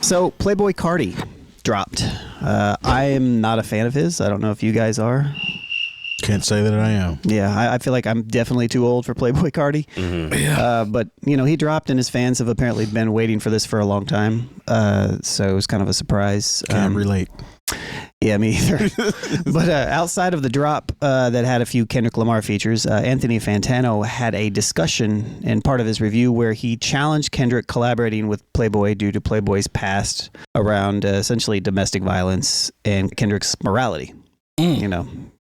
So Playboi Carti dropped. I am not a fan of his. I don't know if you guys are. Can't say that I am. Yeah, I feel like I'm definitely too old for Playboi Carti. Mm-hmm. Yeah. But, you know, he dropped and his fans have apparently been waiting for this for a long time. So it was kind of a surprise. Can't relate. Yeah, me either. But outside of the drop that had a few Kendrick Lamar features, Anthony Fantano had a discussion in part of his review where he challenged Kendrick collaborating with Playboi due to Playboi's past around essentially domestic violence and Kendrick's morality. You know,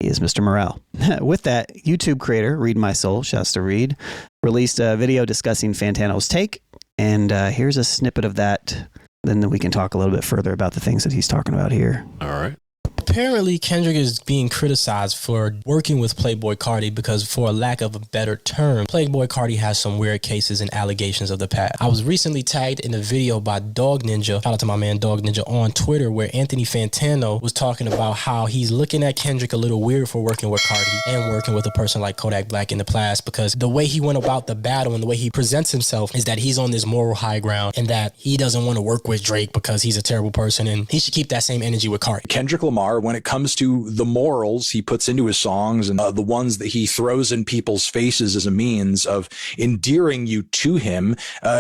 he is Mr. Morale. With that, YouTube creator ReedMySole, shouts to Reed, released a video discussing Fantano's take. And here's a snippet of that. Then we can talk a little bit further about the things that he's talking about here. All right. Apparently, Kendrick is being criticized for working with Playboi Carti because, for a lack of a better term, Playboi Carti has some weird cases and allegations of the past. I was recently tagged in a video by Dog Ninja, shout out to my man Dog Ninja, on Twitter, where Anthony Fantano was talking about how he's looking at Kendrick a little weird for working with Carti and working with a person like Kodak Black in the past, because the way he went about the battle and the way he presents himself is that he's on this moral high ground and that he doesn't want to work with Drake because he's a terrible person, and he should keep that same energy with Carti. Kendrick Lamar, when it comes to the morals he puts into his songs and the ones that he throws in people's faces as a means of endearing you to him,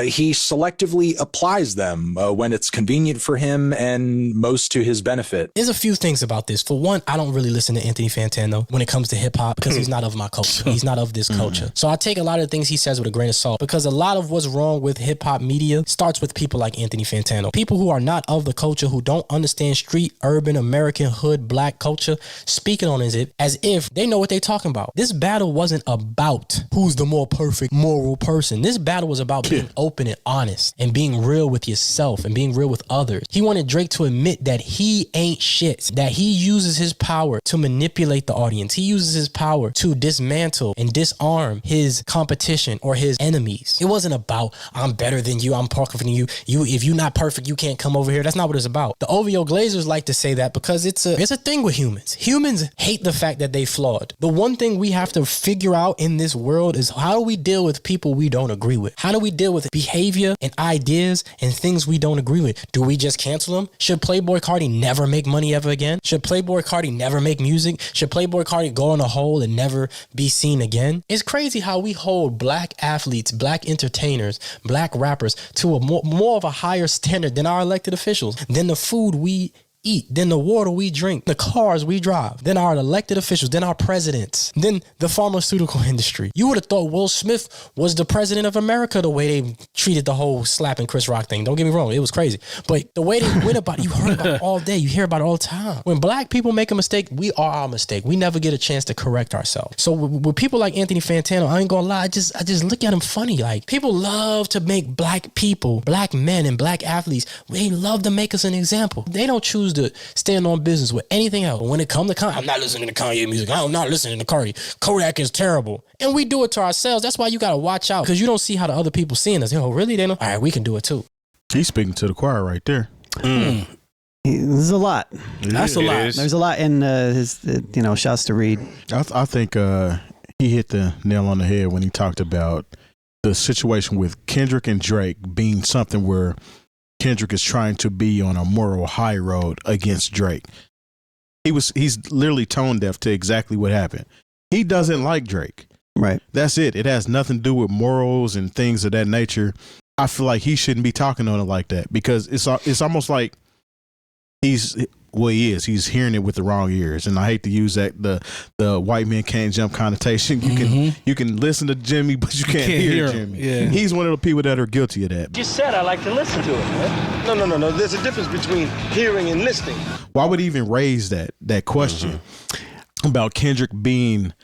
he selectively applies them when it's convenient for him and most to his benefit. There's a few things about this. For one, I don't really listen to Anthony Fantano when it comes to hip hop because he's not of my culture. He's not of this culture. So I take a lot of the things he says with a grain of salt, because a lot of what's wrong with hip hop media starts with people like Anthony Fantano. People who are not of the culture, who don't understand street, urban, American, hood, black culture, speaking on it as if they know what they're talking about. This battle wasn't about who's the more perfect moral person. This battle was about being open and honest and being real with yourself and being real with others. He wanted Drake to admit that he ain't shit, that he uses his power to manipulate the audience. He uses his power to dismantle and disarm his competition or his enemies. It wasn't about I'm better than you, I'm perfect than you. If you're not perfect, you can't come over here. That's not what it's about. The OVO Glazers like to say that because it's a thing with humans. Humans hate the fact that they flawed. The one thing we have to figure out in this world is, how do we deal with people we don't agree with? How do we deal with behavior and ideas and things we don't agree with? Do we just cancel them? Should Playboi Carti never make money ever again? Should Playboi Carti never make music? Should Playboi Carti go in a hole and never be seen again? It's crazy how we hold black athletes, black entertainers, black rappers to a more of a higher standard than our elected officials, than the food we eat, then the water we drink, the cars we drive, then our elected officials, then our presidents, then the pharmaceutical industry. You would have thought Will Smith was the president of America the way they treated the whole slapping Chris Rock thing. Don't get me wrong, it was crazy. But the way they went about it, you heard about it all day. You hear about it all the time. When black people make a mistake, we are our mistake. We never get a chance to correct ourselves. So with people like Anthony Fantano, I ain't gonna lie, I just look at him funny. Like, people love to make black people, black men and black athletes, they love to make us an example. They don't choose to stand on business with anything else. But when it comes to Kanye, I'm not listening to Kanye music. I'm not listening to Carti. Kodak is terrible. And we do it to ourselves. That's why you got to watch out, because you don't see how the other people seeing us. Yo, really? They know? All right, we can do it too. He's speaking to the choir right there. There's a lot. That's a lot. There's a lot in his, shouts to Reed. I think he hit the nail on the head when he talked about the situation with Kendrick and Drake being something where Kendrick is trying to be on a moral high road against Drake. He's literally tone deaf to exactly what happened. He doesn't like Drake. Right. That's it. It has nothing to do with morals and things of that nature. I feel like he shouldn't be talking on it like that, because it's almost like he's hearing it with the wrong ears. And I hate to use that the white man can't jump connotation. You can listen to Jimmy, but you can't hear Jimmy. Yeah. He's one of the people that are guilty of that. You said I like to listen to it, man. No. There's a difference between hearing and listening. Why would he even raise that question about Kendrick being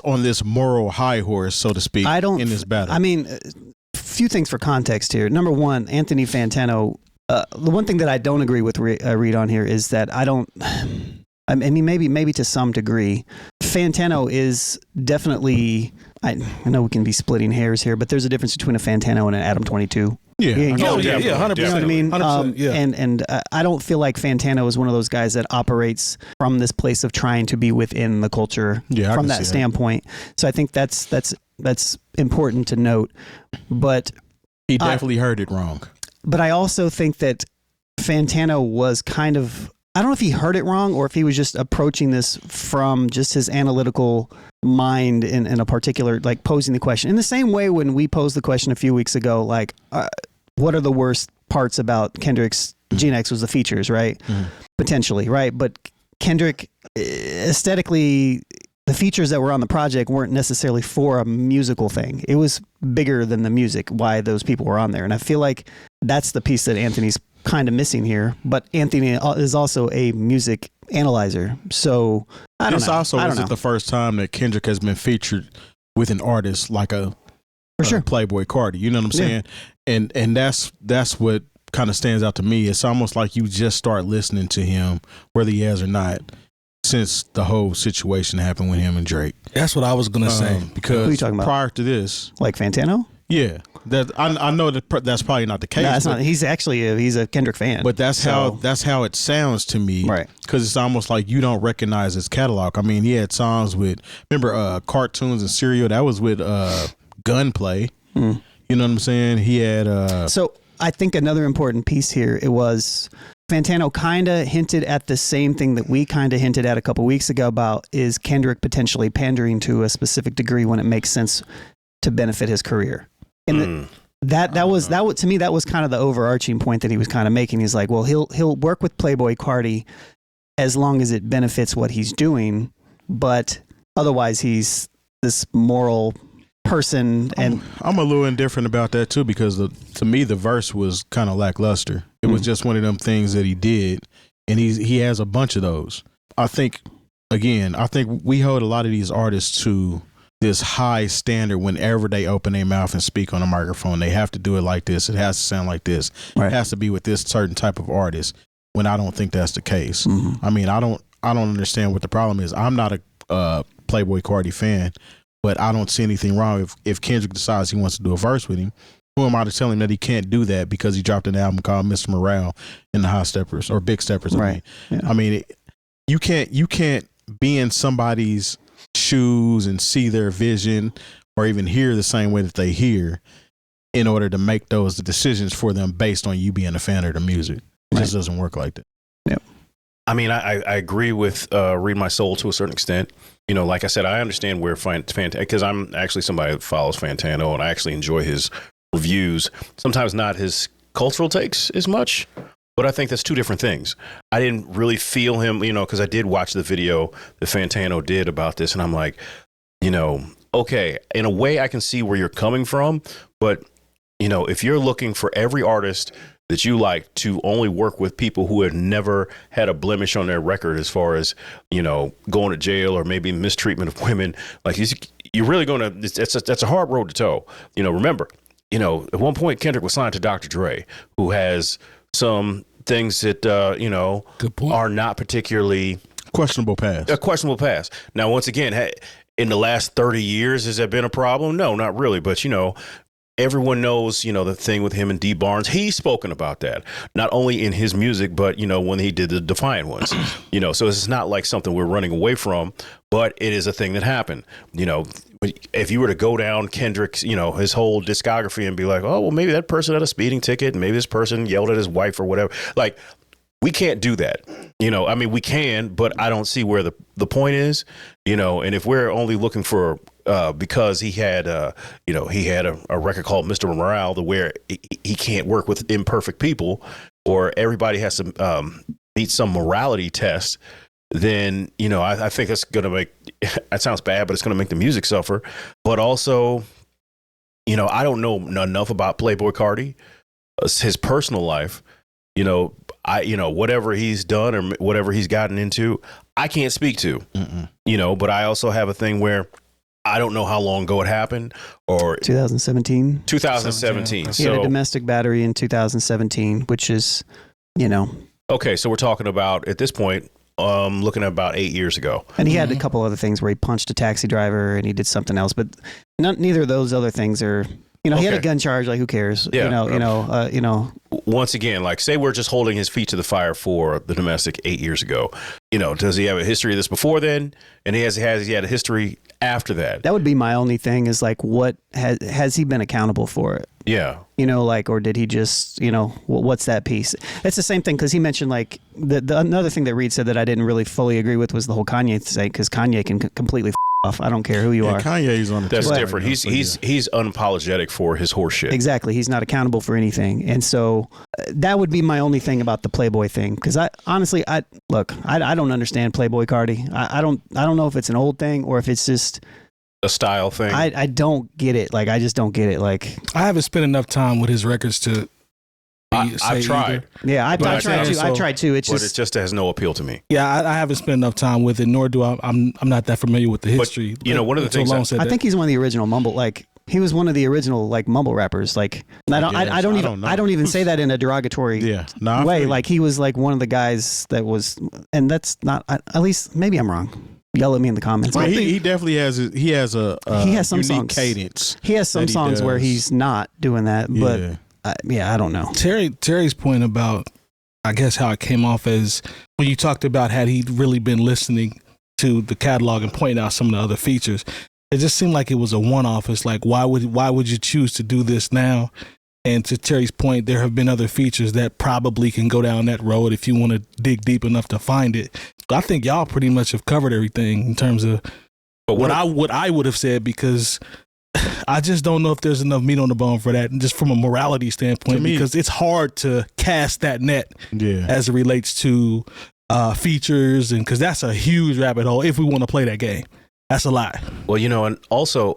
on this moral high horse, so to speak, in this battle? I mean, a few things for context here. Number one, Anthony Fantano. The one thing that I don't agree with Reed on here is that I mean, maybe to some degree, Fantano is definitely, I know we can be splitting hairs here, but there's a difference between a Fantano and an Adam 22. Yeah. 100%. You know what I mean? 100%, yeah. And I don't feel like Fantano is one of those guys that operates from this place of trying to be within the culture from that standpoint. So I think that's important to note. But he definitely heard it wrong. But I also think that Fantano was kind of, I don't know if he heard it wrong or if he was just approaching this from just his analytical mind in a particular, like posing the question. In the same way when we posed the question a few weeks ago, like, what are the worst parts about Kendrick's Gen X was the features, right? Mm-hmm. Potentially, right? But Kendrick, aesthetically, the features that were on the project weren't necessarily for a musical thing. It was bigger than the music, why those people were on there. And I feel like that's the piece that Anthony's kind of missing here. But Anthony is also a music analyzer. So I don't know. This also I don't isn't know. the first time that Kendrick has been featured with an artist like a Playboi Carti. You know what I'm saying? Yeah. And that's what kind of stands out to me. It's almost like you just start listening to him, whether he has or not, since the whole situation happened with him and Drake. That's what I was gonna say. Because who are you talking about? Prior to this, like Fantano? Yeah, that I know that's probably not the case. No, that's not. He's actually he's a Kendrick fan. But that's how it sounds to me, right? Because it's almost like you don't recognize his catalog. I mean, he had songs with cartoons and cereal. That was with Gunplay. You know what I'm saying? He had So I think another important piece here, it was Fantano kind of hinted at the same thing that we kind of hinted at a couple weeks ago about is Kendrick potentially pandering to a specific degree when it makes sense to benefit his career. And that was to me, that was kind of the overarching point that he was kind of making. He's like, well, he'll work with Playboi Carti as long as it benefits what he's doing, but otherwise he's this moral person. And I'm a little indifferent about that too, because to me the verse was kind of lackluster. It was just one of them things that he did, and he has a bunch of those. I think we hold a lot of these artists to this high standard. Whenever they open their mouth and speak on a microphone, they have to do it like this. It has to sound like this. Right. It has to be with this certain type of artist. When I don't think that's the case. I mean, I don't understand what the problem is. I'm not a Playboi Carti fan, but I don't see anything wrong if Kendrick decides he wants to do a verse with him. Who am I to tell him that he can't do that because he dropped an album called Mr. Morale and the High Steppers or Big Steppers? Right. I mean, you can't be in somebody's shoes and see their vision or even hear the same way that they hear in order to make those decisions for them based on you being a fan of the music. It just doesn't work like that. Yep. I mean, I agree with ReedMySole to a certain extent. You know, like I said, I understand where Fantano, because I'm actually somebody that follows Fantano and I actually enjoy his reviews. Sometimes not his cultural takes as much, but I think that's two different things. I didn't really feel him, you know, because I did watch the video that Fantano did about this, and I'm like, you know, okay, in a way I can see where you're coming from, but, you know, if you're looking for every artist that you like to only work with people who have never had a blemish on their record as far as, you know, going to jail or maybe mistreatment of women, like you're really going to, that's a hard road to toe. You know, remember, you know, at one point Kendrick was signed to Dr. Dre, who has some things that, you know, are not particularly questionable past. A questionable past. Now, once again, in the last 30 years, has that been a problem? No, not really. But, you know, everyone knows, you know, the thing with him and D Barnes. He's spoken about that, not only in his music, but, you know, when he did the Defiant Ones, you know, so it's not like something we're running away from, but it is a thing that happened. You know, if you were to go down Kendrick's, you know, his whole discography and be like, oh, well, maybe that person had a speeding ticket and maybe this person yelled at his wife or whatever. Like, we can't do that. You know, I mean, we can, but I don't see where the point is, you know, and if we're only looking for because he had, you know, he had a record called Mr. Morale, where he can't work with imperfect people, or everybody has to meet some morality test, then, you know, I think that's going to make, that sounds bad, but it's going to make the music suffer. But also, you know, I don't know enough about Playboi Carti, his personal life, you know, whatever he's done or whatever he's gotten into, I can't speak to, you know, but I also have a thing where I don't know how long ago it happened, or 2017. 2017. He had a domestic battery in 2017, which is, you know. Okay, so we're talking about, at this point, looking at about 8 years ago. And he had a couple other things where he punched a taxi driver and he did something else, but neither of those other things are, you know, he had a gun charge, like who cares? Yeah, you know, once again, like, say we're just holding his feet to the fire for the domestic 8 years ago. You know, does he have a history of this before then? And has he had a history after that? That would be my only thing is like, what has he been accountable for it? Yeah. You know, like, or did he just, you know, what's that piece? It's the same thing because he mentioned like the another thing that Reed said that I didn't really fully agree with was the whole Kanye thing because Kanye can completely off. I don't care who you are. Kanye's on the That's tip different. right now, He's unapologetic for his horse shit. Exactly. He's not accountable for anything. And so that would be my only thing about the Playboi thing. Because I honestly don't understand Playboi Carti. I don't know if it's an old thing or if it's just a style thing. I don't get it. Like, I just don't get it. Like, I haven't spent enough time with his records to I've tried. Yeah, I tried too. so- I tried too. It's But just it just has no appeal to me. Yeah, I haven't spent enough time with it, nor do I'm not that familiar with the history. you know, one of the Until things Lone that- said I that. think he's one of the original mumble. Like, he was one of the original like mumble rappers. Like, I don't even say that in a derogatory Yeah. No, I way. feel you. Like, he was like one of the guys that was, and that's not. At least maybe I'm wrong. Yell at me in the comments. Well, But he definitely has a he has some unique songs. cadence. he has some that he songs where does. he's not doing that. Yeah. But I don't know. Terry's point about, I guess, how it came off as when you talked about had he really been listening to the catalog and pointing out some of the other features. It just seemed like it was a one-off. It's like, why would you choose to do this now? And to Terry's point, there have been other features that probably can go down that road if you want to dig deep enough to find it. But I think y'all pretty much have covered everything in terms of what I would have said, because I just don't know if there's enough meat on the bone for that, and just from a morality standpoint, To me- because it's hard to cast that net Yeah. as it relates to features, and because that's a huge rabbit hole if we want to play that game. That's a lie. Well, you know, and also,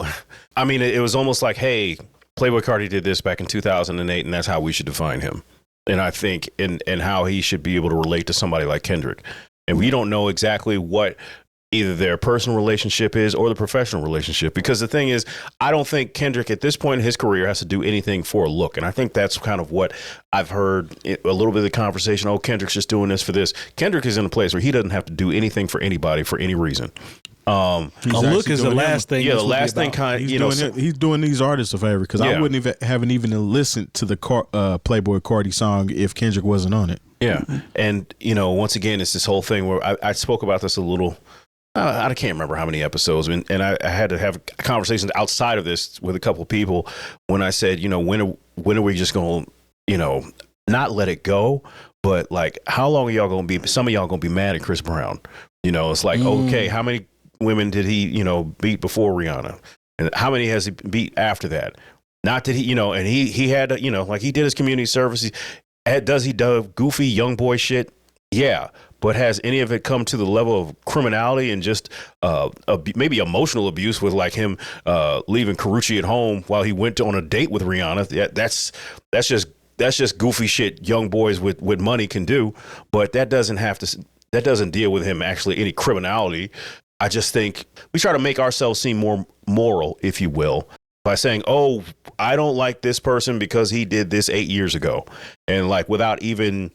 I mean, it was almost like, hey, Playboi Carti did this back in 2008, and that's how we should define him. And I think, and how he should be able to relate to somebody like Kendrick. And we don't know exactly what either their personal relationship is or the professional relationship. Because the thing is, I don't think Kendrick at this point in his career has to do anything for a look. And I think that's kind of what I've heard a little bit of the conversation. Oh, Kendrick's just doing this for this. Kendrick is in a place where he doesn't have to do anything for anybody for any reason. He's A look actually is the doing last thing. Yeah, this the would be last thing about. kind of, He's you know, he's doing these artists a favor because I Yeah. wouldn't haven't even listened to the Playboi Carti song if Kendrick wasn't on it. yeah. And, you know, once again, it's this whole thing where I spoke about this a little, I can't remember how many episodes, and I had to have conversations outside of this with a couple of people when I said, you know, when are we just going to, you know, not let it go, but like, how long are y'all going to be, some of y'all going to be mad at Chris Brown? You know, it's like, okay, how many women did he, you know, beat before Rihanna? And how many has he beat after that? Not that he, you know, and he had, you know, like he did his community service. Does he do goofy young boy shit? Yeah. But has any of it come to the level of criminality and just maybe emotional abuse with like him leaving Karrueche at home while he went on a date with Rihanna? That's just goofy shit young boys with money can do. But that doesn't deal with him actually any criminality. I just think we try to make ourselves seem more moral, if you will, by saying, oh, I don't like this person because he did this 8 years ago. And like without even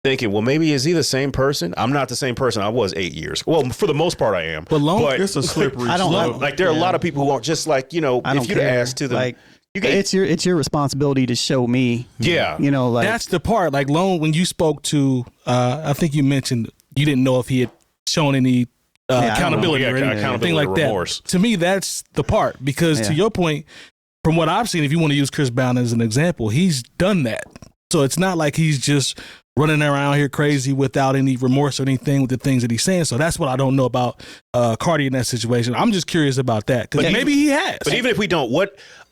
thinking, well, maybe is he the same person? I'm not the same person I was 8 years. Well, for the most part, I am. But It's a slippery I don't slope. know. Like there are a lot of people who aren't just like, you know, I don't if you'd care. asked to them, Like, you get, it's your responsibility to show me. yeah. You know, like, That's the part. Like Lone, when you spoke to, I think you mentioned you didn't know if he had shown any I don't know. accountability Yeah, or anything accountability like or that. remorse. To me, that's the part, because to Yeah. your point, from what I've seen, if you want to use Chris Brown as an example, he's done that. So it's not like he's just running around here crazy without any remorse or anything with the things that he's saying. So that's what I don't know about Carti in that situation. I'm just curious about that, because But maybe he has. But even if we don't,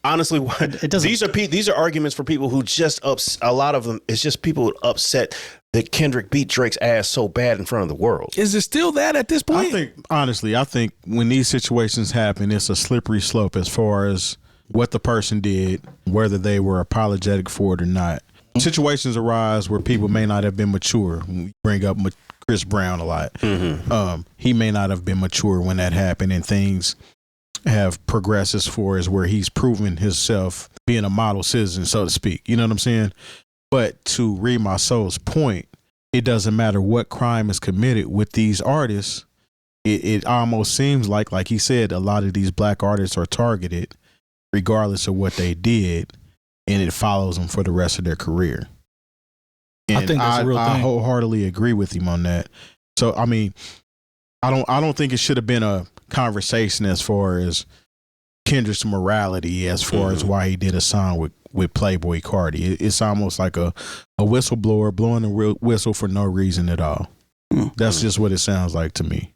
honestly, it doesn't- these are arguments for people who just a lot of them. It's just people upset that Kendrick beat Drake's ass so bad in front of the world. Is it still that at this point? I think when these situations happen, it's a slippery slope as far as what the person did, whether they were apologetic for it or not. Situations arise where people may not have been mature. We bring up Chris Brown a lot. He may not have been mature when that happened, and things have progressed as far as where he's proven himself being a model citizen, so to speak. You know what I'm saying? But to ReedMySole's point, it doesn't matter what crime is committed with these artists. It almost seems like he said, a lot of these black artists are targeted regardless of what they did, and it follows them for the rest of their career. And I think that's a real I thing. wholeheartedly agree with him on that. So I mean, I don't think it should have been a conversation as far as Kendrick's morality, as far as why he did a song with Playboi Carti. It's almost like a whistleblower blowing a whistle for no reason at all. That's just what it sounds like to me.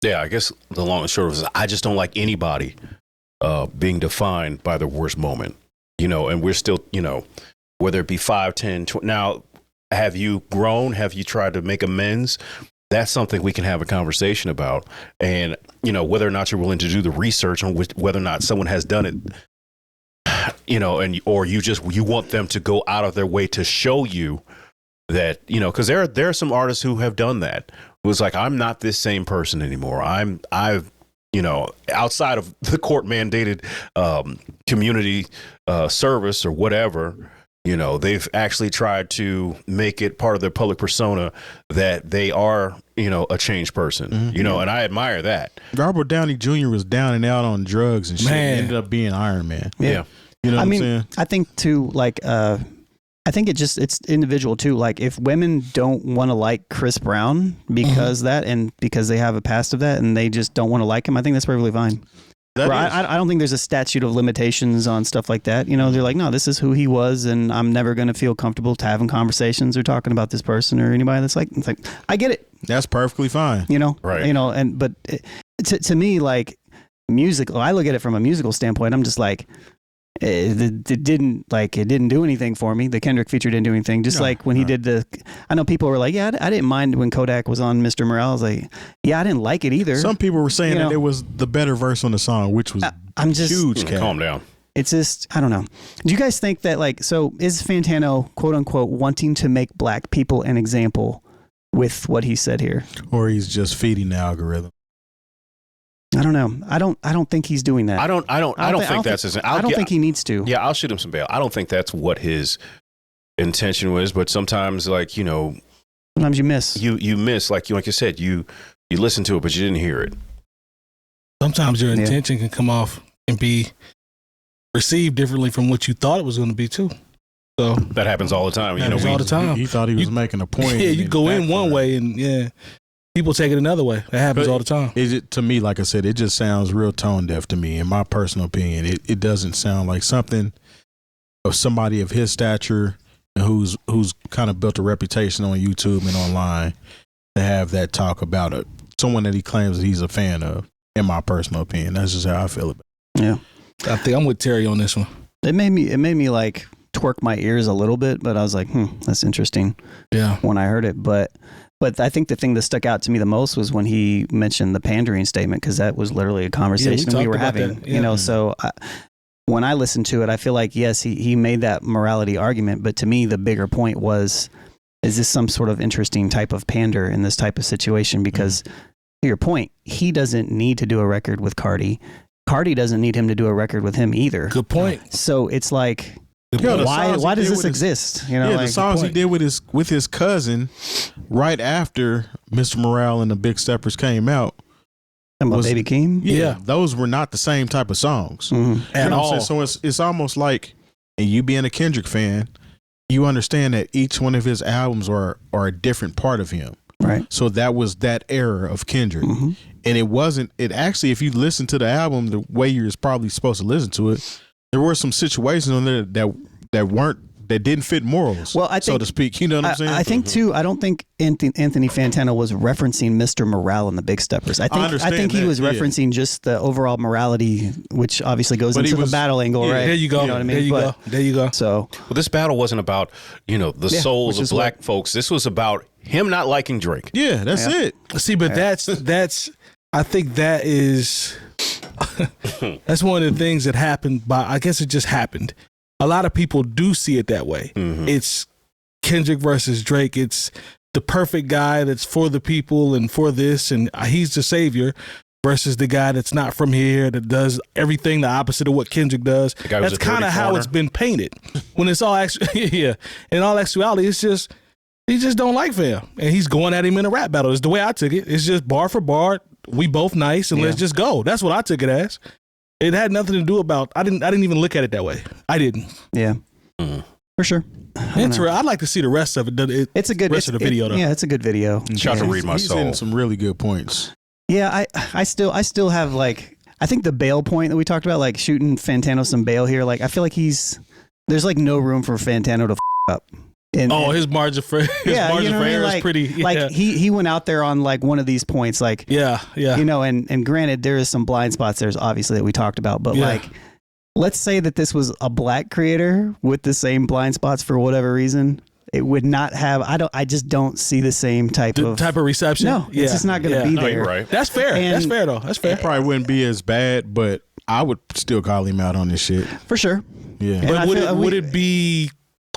Yeah, I guess the long and short of it is I just don't like anybody being defined by their worst moment, and we're still, whether it be 5, 10, 20. Now, have you grown? Have you tried to make amends? That's something we can have a conversation about. And, whether or not you're willing to do the research on whether or not someone has done it, or you want them to go out of their way to show you that, because there are some artists who have done that. It was like, I'm not this same person anymore. I've outside of the court mandated community service or whatever, they've actually tried to make it part of their public persona that they are, a changed person, and I admire that. Robert Downey Jr. was down and out on drugs and shit. Man. Ended up being Iron Man. Yeah. You know what I'm saying? I think too, like, I think it's individual too. Like, if women don't want to like Chris Brown because because they have a past of that and they just don't want to like him, I think that's perfectly fine. I don't think there's a statute of limitations on stuff like that. They're like, no, this is who he was, and I'm never going to feel comfortable having conversations or talking about this person or anybody that's like, it's like, I get it. That's perfectly fine. Right. But to me, like, music, I look at it from a musical standpoint. I'm just like, it didn't do anything for me. The Kendrick feature didn't do anything. Just like when he did I know people were like, yeah, I didn't mind when Kodak was on Mr. Morale. I was like, yeah, I didn't like it either. Some people were saying that it was the better verse on the song, which was huge. Calm down. It's just, I don't know. Do you guys think that, like, so is Fantano, quote unquote, wanting to make black people an example with what he said here? Or he's just feeding the algorithm? I don't know. I don't think he's doing that. I don't think that's his. I don't think he needs to. Yeah, I'll shoot him some bail. I don't think that's what his intention was. But sometimes, like, sometimes you miss. You miss, like you said, you listen to it, but you didn't hear it. Sometimes your intention can come off and be received differently from what you thought it was going to be too. So that happens all the time. All the time. He thought he was making a point. Yeah, you go in one way and people take it another way. That happens all the time. To me, like I said, it just sounds real tone deaf to me. In my personal opinion, it doesn't sound like something of somebody of his stature and who's kind of built a reputation on YouTube and online to have that talk about it. Someone that he claims that he's a fan of. In my personal opinion, that's just how I feel about it. Yeah, I think I'm with Terry on this one. It made me like twerk my ears a little bit, but I was like, that's interesting. Yeah, when I heard it, but I think the thing that stuck out to me the most was when he mentioned the pandering statement, because that was literally a conversation we were having. Yeah. So when I listened to it, I feel like, yes, he made that morality argument, but to me, the bigger point was, is this some sort of interesting type of pander in this type of situation? Because to your point, he doesn't need to do a record with Carti. Carti doesn't need him to do a record with him either. Good point. So it's like, why does this exist? The songs he did with his cousin right after Mr. Morale and the Big Steppers came out. Was Baby Keem? Yeah, those were not the same type of songs at all. So it's almost like, and you being a Kendrick fan, you understand that each one of his albums are a different part of him. Right. So that was that era of Kendrick. And it actually, if you listen to the album the way you're probably supposed to listen to it, there were some situations on there that didn't fit morals, so to speak. You know what I'm saying? I think too, I don't think Anthony Fantano was referencing Mr. Morale and the Big Steppers. I think he was referencing just the overall morality, which obviously goes into the battle angle, right? There you go. You know what I mean? There you go. So, this battle wasn't about, the souls of black folks. This was about him not liking Drake. Yeah, that's it. See, but that's I think that is that's one of the things that happened. I guess it just happened. A lot of people do see it that way. It's Kendrick versus Drake. It's the perfect guy that's for the people and for this, and he's the savior, versus the guy that's not from here, that does everything the opposite of what Kendrick does. That's kind of how it's been painted. When it's all actually, in all actuality, it's just he just don't like fam, and he's going at him in a rap battle. It's the way I took it. It's just bar for bar. We both nice, and let's just go. That's what I took it as. It had nothing to do about. I didn't even look at it that way. I didn't. Yeah. For sure. I'd like to see the rest of it. It's a good rest of the video though. Yeah, it's a good video. Shout out to Read My He's Soul. in some really good points. Yeah, I still have like, I think the bail point that we talked about, like shooting Fantano some bail here, like I feel like there's like no room for Fantano to up. And his margin for error is pretty. Yeah. Like he went out there on like one of these points, like yeah. You know, and granted there is some blind spots there's obviously that we talked about, but like let's say that this was a black creator with the same blind spots for whatever reason. It would not have. I just don't see the same type of reception. No, it's just not going to be there. You're right. That's fair. That's fair though. That's fair. It probably wouldn't be as bad, but I would still call him out on this shit. For sure. Yeah. But would it be?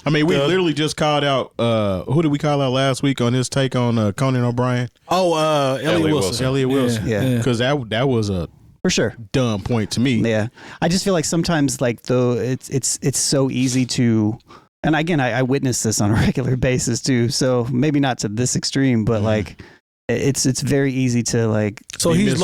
I mean, we literally just called out. Who did we call out last week on his take on Conan O'Brien? Oh, Elliot Wilson. Elliot Wilson. Yeah. Because that was a For sure. dumb point to me. Yeah. I just feel like sometimes like though it's so easy to, and again I witness this on a regular basis too. So maybe not to this extreme, but like it's very easy to like. So he's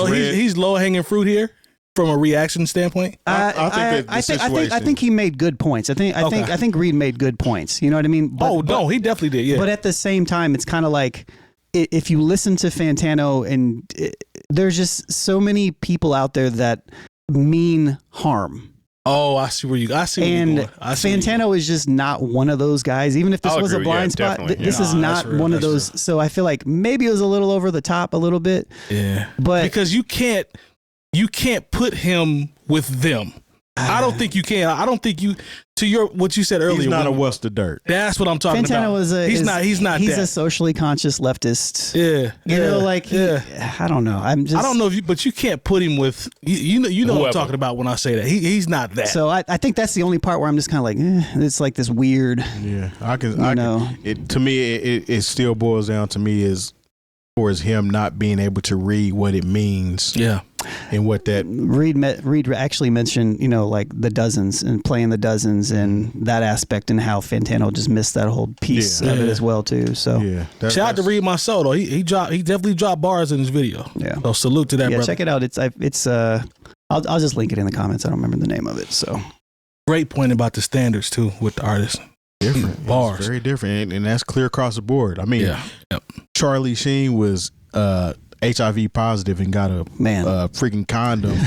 low hanging fruit here from a reaction standpoint. I think he made good points. I think Reed made good points. You know what I mean? But, he definitely did. Yeah. But at the same time, it's kind of like if you listen to Fantano, and there's just so many people out there that mean harm. Oh, I see where you. I see. And where I see Fantano is just not one of those guys. Even if this was a blind spot, definitely. this is not one of those. So I feel like maybe it was a little over the top, a little bit. Yeah, but because you can't put him with them. I don't think you can. I don't think you. To what you said earlier, he's not a West of Dirt. That's what I'm talking Fantano about. He's not. He's that. a socially conscious leftist. Yeah, you know, like I don't know. I don't know if you, but you can't put him with you know what I'm talking about when I say that. He's not that. So I think that's the only part where I'm just kind of like it's like this weird. Yeah, I can. It to me it still boils down to me as him not being able to read what it means. Yeah. And what that Reed actually mentioned, you know, like the dozens and playing the dozens and that aspect, and how Fantano just missed that whole piece of it as well too. So shout out to ReedMySole though. He definitely dropped bars in his video. Yeah. So salute to that. Yeah, brother. check it out. I'll just link it in the comments. I don't remember the name of it. So great point about the standards too with the artists. Different bars, very different, and that's clear across the board. I mean, Charlie Sheen was HIV positive and got a freaking condom.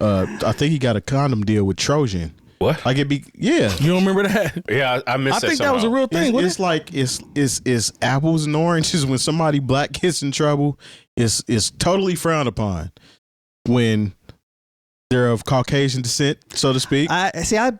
I think he got a condom deal with Trojan. What? Like You don't remember that? Yeah, I missed that. I think that was a real thing. It's like it's apples and oranges. When somebody black gets in trouble, it's totally frowned upon. When they're of Caucasian descent, so to speak. I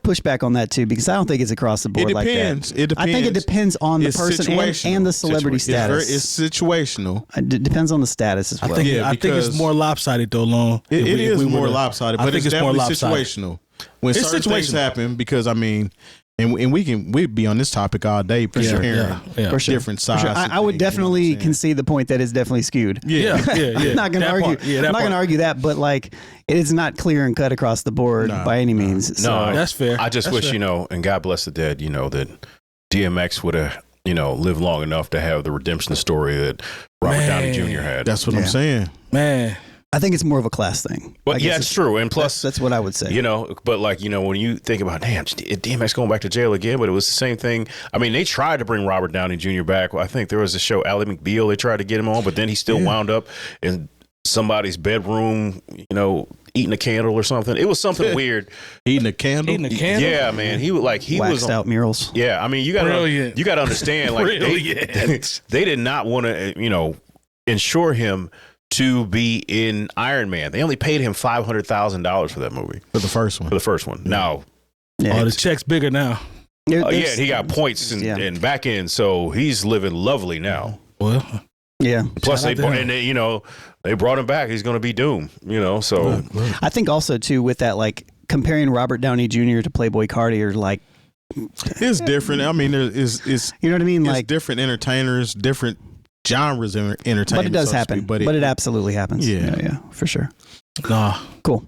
push back on that too, because I don't think it's across the board like that. It depends. I think it depends on the person and the celebrity status. It's situational. It depends on the status as well. I think it's more lopsided though, Long. It is more lopsided, but it's definitely situational. When certain things happen, because I mean, and we'd be on this topic all day, comparing different sides. For sure. I would definitely concede the point that it's definitely skewed. Yeah. I'm not going to argue. I'm not going to argue that, but like, it is not clear and cut across the board by any means. No, that's fair. I just wish, and God bless the dead, that DMX would have, lived long enough to have the redemption story that Robert Downey Jr. had. That's what I'm saying, man. I think it's more of a class thing. But yeah, it's true. And plus, that's what I would say. But like, when you think about, damn, DMX going back to jail again, but it was the same thing. I mean, they tried to bring Robert Downey Jr. back. I think there was a show, Ally McBeal, they tried to get him on, but then he still wound up in somebody's bedroom, eating a candle or something. It was something weird. Eating a candle? Yeah, man. He waxed out murals. Yeah, I mean, you got to understand, like they did not want to, insure him to be in Iron Man. They only paid him $500,000 for that movie. For the first one. Now, the check's bigger now. He got points and back end, so he's living lovely now. Well, yeah. Plus, they brought him back. He's going to be doomed. So I think also too with that, like comparing Robert Downey Jr. to Playboi Carti, or like it's different. I mean, it's you know what I mean, like different entertainers, different genres of entertainment. But it does happen. But it absolutely happens. Yeah, for sure. Nah, cool.